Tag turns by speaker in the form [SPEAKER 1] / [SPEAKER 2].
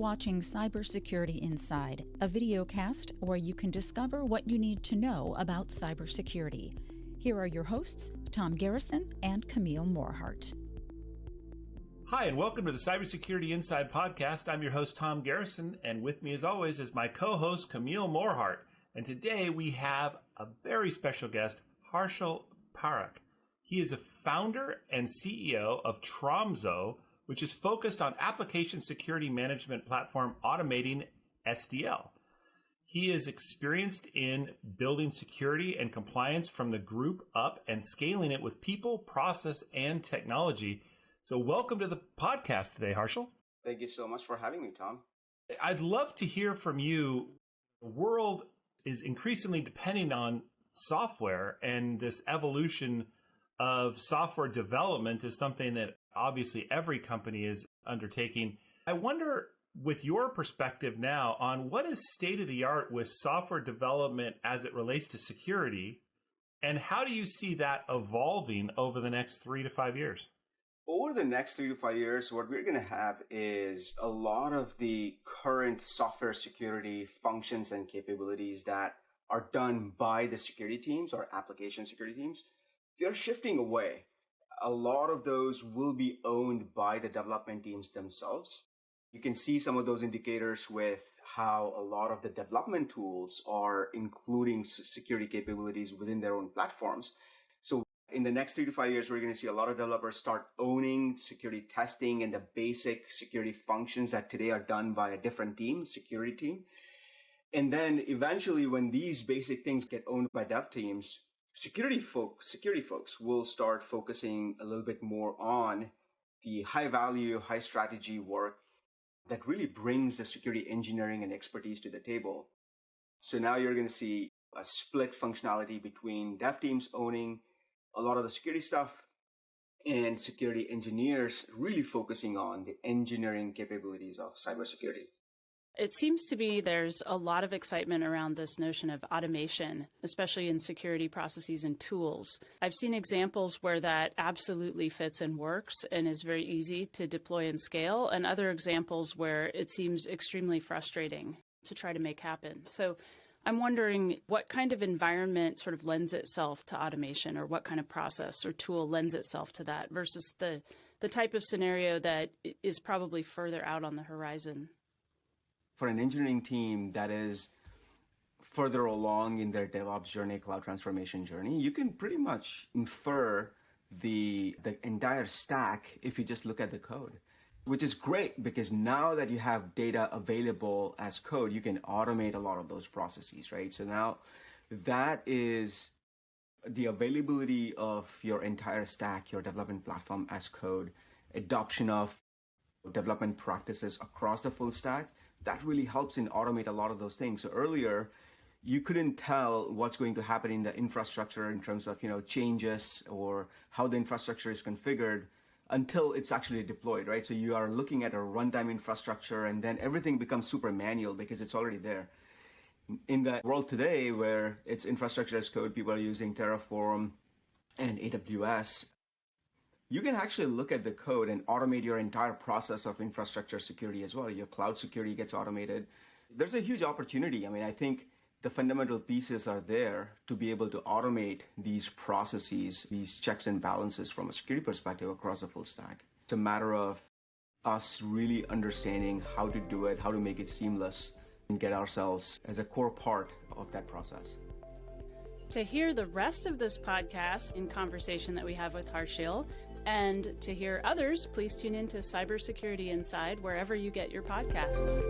[SPEAKER 1] watching Cybersecurity Inside, a videocast where you can discover what you need to know about cybersecurity. Here are your hosts, Tom Garrison and Camille Morehart.
[SPEAKER 2] Hi, and welcome to the Cybersecurity Inside podcast. I'm your host, Tom Garrison, and with me as always is my co-host, Camille Morehart. And today we have a very special guest, Harshil Parikh. He is a founder and CEO of Tromzo, which is focused on application security management platform automating SDL. He is experienced in building security and compliance from the group up and scaling it with people, process, and technology. So welcome to the podcast today, Harshil.
[SPEAKER 3] Thank you so much for having me, Tom.
[SPEAKER 2] I'd love to hear from you. The world is increasingly depending on software, and this evolution of software development is something that obviously every company is undertaking. I wonder, with your perspective now, on what is state of the art with software development as it relates to security, and how do you see that evolving over the next 3 to 5 years?
[SPEAKER 3] Over the next 3 to 5 years, what we're going to have is a lot of the current software security functions and capabilities that are done by the security teams or application security teams. They're shifting away. A lot of those will be owned by the development teams themselves. You can see some of those indicators with how a lot of the development tools are including security capabilities within their own platforms. So in the next 3 to 5 years, we're going to see a lot of developers start owning security testing and the basic security functions that today are done by a different team, security team. And then eventually, when these basic things get owned by dev teams, security folks will start focusing a little bit more on the high value, high strategy work that really brings the security engineering and expertise to the table. So now you're going to see a split functionality between dev teams owning a lot of the security stuff and security engineers really focusing on the engineering capabilities of cybersecurity.
[SPEAKER 4] It seems to be there's a lot of excitement around this notion of automation, especially in security processes and tools. I've seen examples where that absolutely fits and works and is very easy to deploy and scale, and other examples where it seems extremely frustrating to try to make happen. So I'm wondering what kind of environment sort of lends itself to automation, or what kind of process or tool lends itself to that versus the type of scenario that is probably further out on the horizon.
[SPEAKER 3] For an engineering team that is further along in their DevOps journey, cloud transformation journey, you can pretty much infer the entire stack if you just look at the code, which is great because now that you have data available as code, you can automate a lot of those processes, right? So now that is the availability of your entire stack, your development platform as code, adoption of development practices across the full stack. That really helps in automate a lot of those things. So earlier, you couldn't tell what's going to happen in the infrastructure in terms of, changes or how the infrastructure is configured until it's actually deployed, right? So you are looking at a runtime infrastructure, and then everything becomes super manual because it's already there. In the world today where it's infrastructure as code, people are using Terraform and AWS, you can actually look at the code and automate your entire process of infrastructure security as well. Your cloud security gets automated. There's a huge opportunity. I think the fundamental pieces are there to be able to automate these processes, these checks and balances from a security perspective across the full stack. It's a matter of us really understanding how to do it, how to make it seamless, and get ourselves as a core part of that process.
[SPEAKER 4] To hear the rest of this podcast in conversation that we have with Harshil, and to hear others, please tune in to Cybersecurity Inside wherever you get your podcasts.